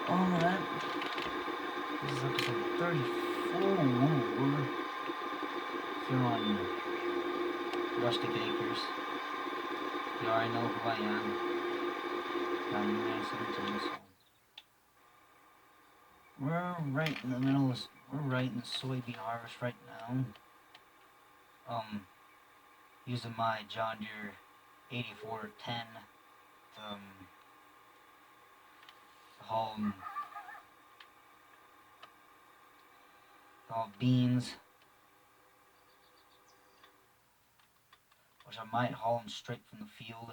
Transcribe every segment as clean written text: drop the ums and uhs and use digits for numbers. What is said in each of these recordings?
Alright. This is episode 34 here on Rustic Acres. You already know who I am. I'm Minnesota, so we're right in the middle of, we're right in the soybean harvest right now. Using my John Deere 8410 to haul beans, which I might haul them straight from the field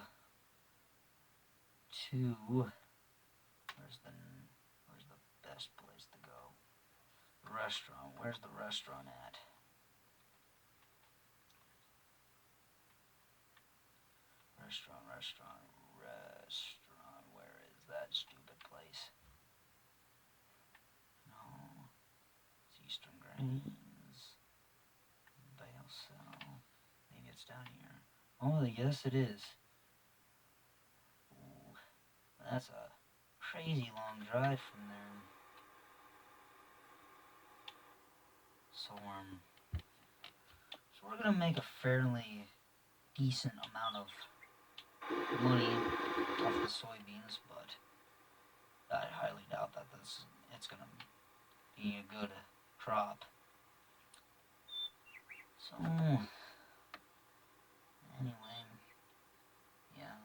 to where's the best place to go? The restaurant. Where's the restaurant at? Restaurant. Where is that stupid place? No, it's Eastern Grains. Bale Cell. Maybe it's down here. Oh, yes, it is. Ooh, that's a crazy long drive from there. So we're gonna make a fairly decent amount of money off the soybeans, but I highly doubt that it's gonna be a good crop. So anyway, yeah.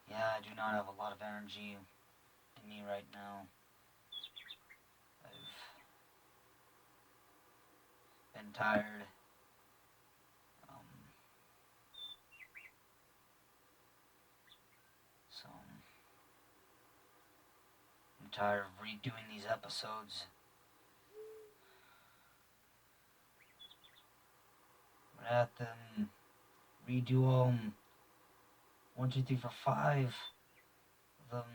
Yeah, I do not have a lot of energy in me right now. I've been tired. So I'm tired of redoing these episodes. We're gonna have to redo all 1, 2, 3, 4, 5 of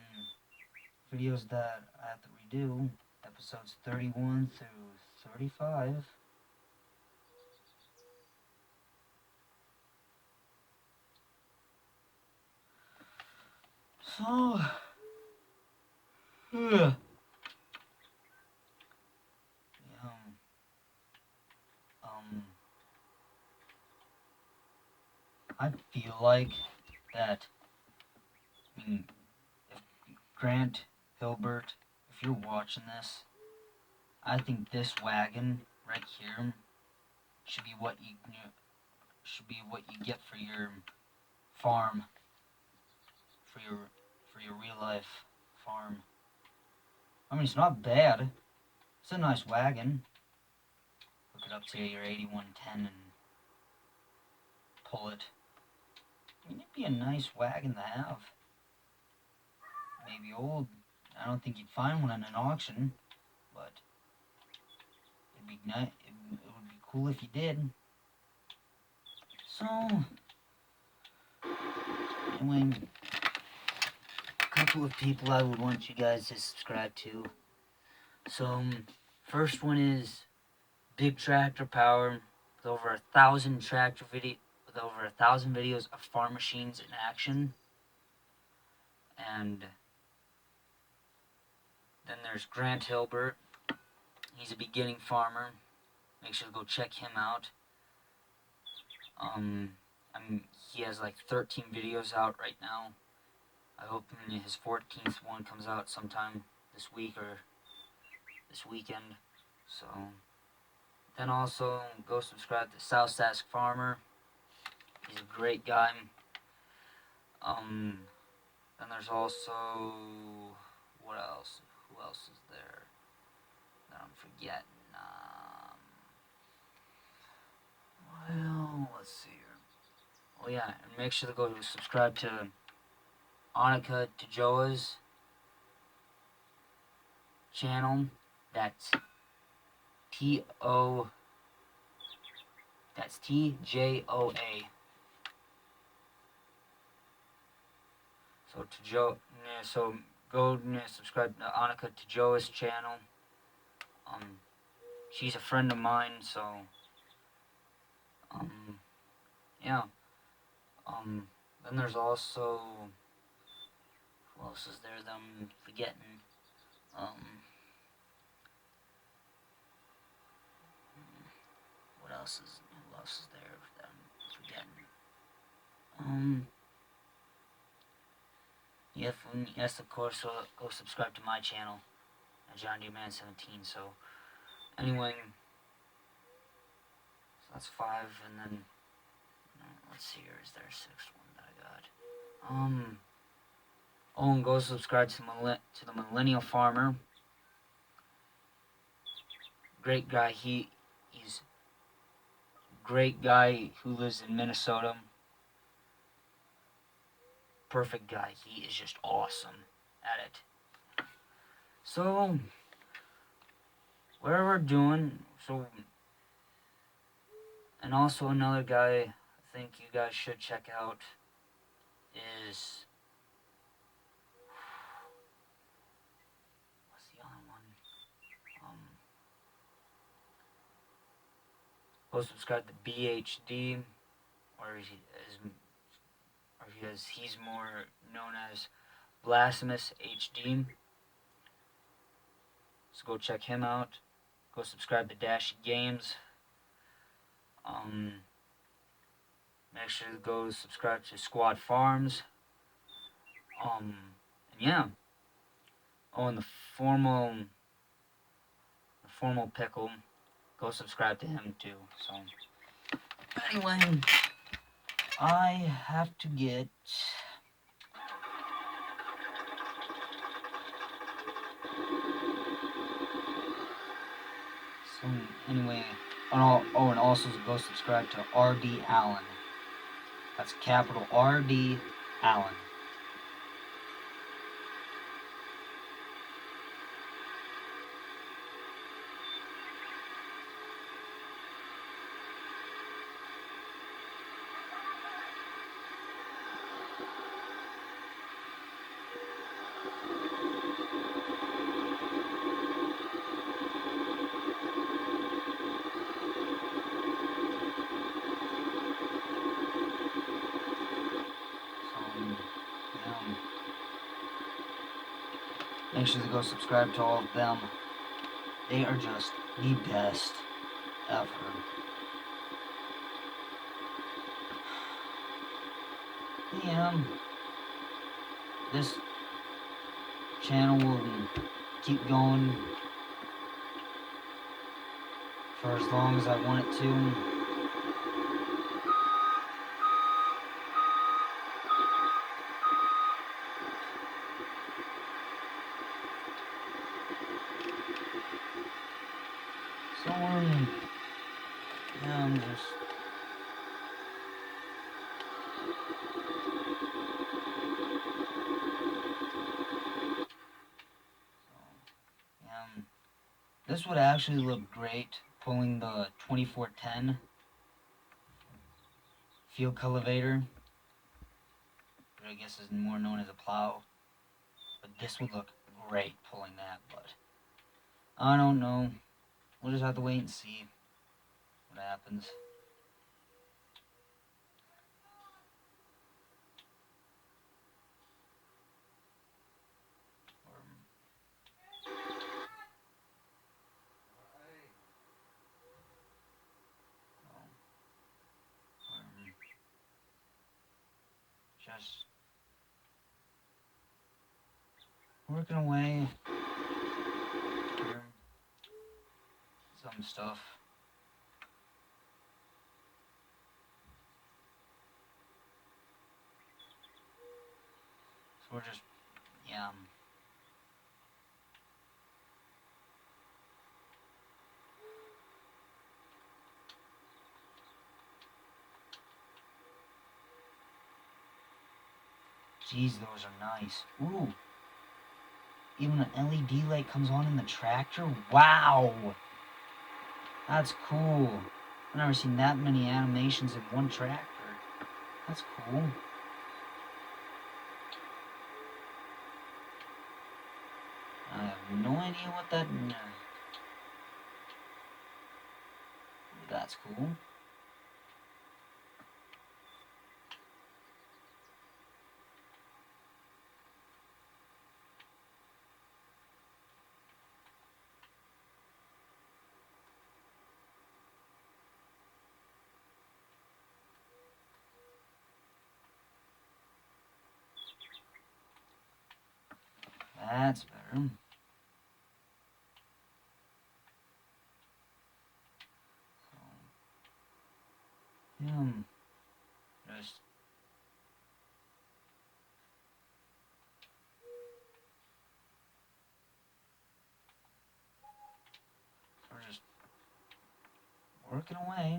the videos that I have to redo. Episodes 31 through 35. So, I feel like that, if Grant Hilbert, if you're watching this, I think this wagon right here should be what you get for your farm, for your real life farm. I mean, it's not bad. It's a nice wagon. Hook it up to your 8110 and pull it. I mean, it'd be a nice wagon to have. Maybe old. I don't think you'd find one in an auction, but it'd be nice. It would be cool if you did. So, anyway, a couple of people I would want you guys to subscribe to. So, first one is Big Tractor Power, with over 1,000 videos of farm machines in action. And then there's Grant Hilbert. He's a beginning farmer. Make sure to go check him out. He has like 13 videos out right now. I hope his 14th one comes out sometime this week or this weekend. So, then also go subscribe to South Sask Farmer. He's a great guy. Then there's also, what else? Who else is there that I'm forgetting? Well, let's see here. Oh yeah, and make sure to go subscribe to Annika Tajoa's channel. That's TJOA. So go subscribe to Annika Tajoa's channel. She's a friend of mine, so yeah. Then there's also, who else is there that I'm forgetting? Who else is there that I'm forgetting? Yes, of course, so go subscribe to my channel, John D Man 17. So anyway, so that's 5, and then let's see here, is there a 6th one that I got? Oh, and go subscribe to the Millennial Farmer. Great guy. He's great guy who lives in Minnesota. Perfect guy. He is just awesome at it. So whatever we're doing, and also another guy I think you guys should check out is, what's the other one? Go subscribe to BHD, he's more known as Blasphemous HD. So go check him out. Go subscribe to Dash Games. Make sure to go subscribe to Squad Farms. And yeah. Oh, and the formal pickle. Go subscribe to him too. So anyway, I have to get. So anyway, and also go subscribe to RD Allen. That's capital RD Allen. Make sure to go subscribe to all of them. They are just the best ever. This channel will keep going for as long as I want it to. So, I'm just... this would actually look great pulling the 2410 field cultivator, which I guess is more known as a plow. But this would look great pulling that, but I don't know. We'll just have to wait and see what happens. Just working away here, some stuff. So we're just, yeah. Jeez, those are nice. Ooh. Even an LED light comes on in the tractor? Wow! That's cool. I've never seen that many animations in one tractor. That's cool. I have no idea what that... That's cool. That's better. Just we're just working away.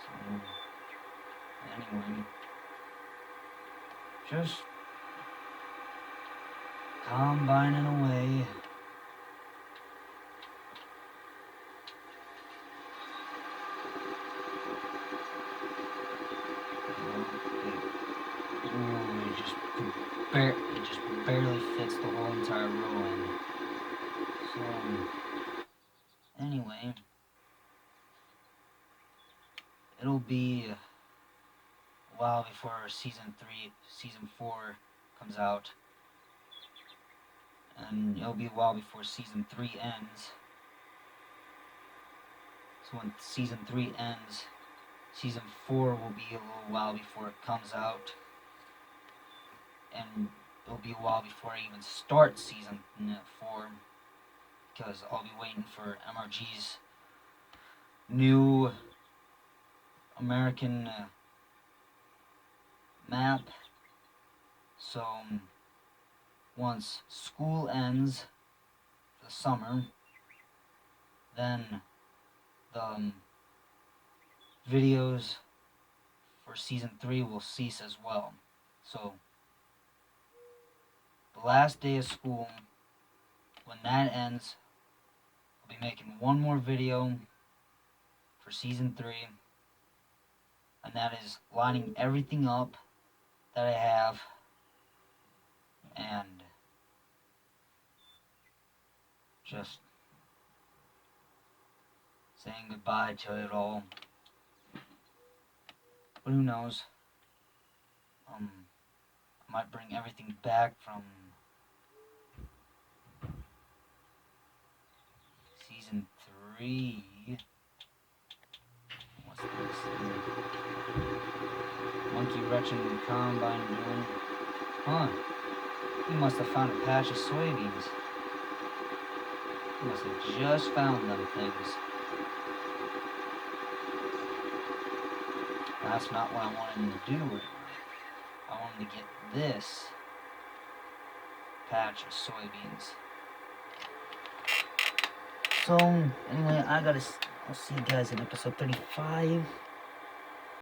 So anyway, just combining away. Ooh, it just barely fits the whole entire row in. So anyway, it'll be a while before season 4 comes out, and it'll be a while before season 3 ends. So when season 3 ends, season 4 will be a little while before it comes out, and it'll be a while before I even start season 4, because I'll be waiting for MRG's new American map. So once school ends for the summer, then the videos for season 3 will cease as well. So the last day of school, when that ends, I'll be making one more video for season 3, and that is lining everything up that I have and just saying goodbye to it all. But who knows? I might bring everything back from season 3. What's this? Monkey Wretched Combine doing? Huh. He must have found a patch of soybeans. He must have just found them things. That's not what I wanted him to do. I wanted to get this patch of soybeans. So, anyway, I'll see you guys in episode 35.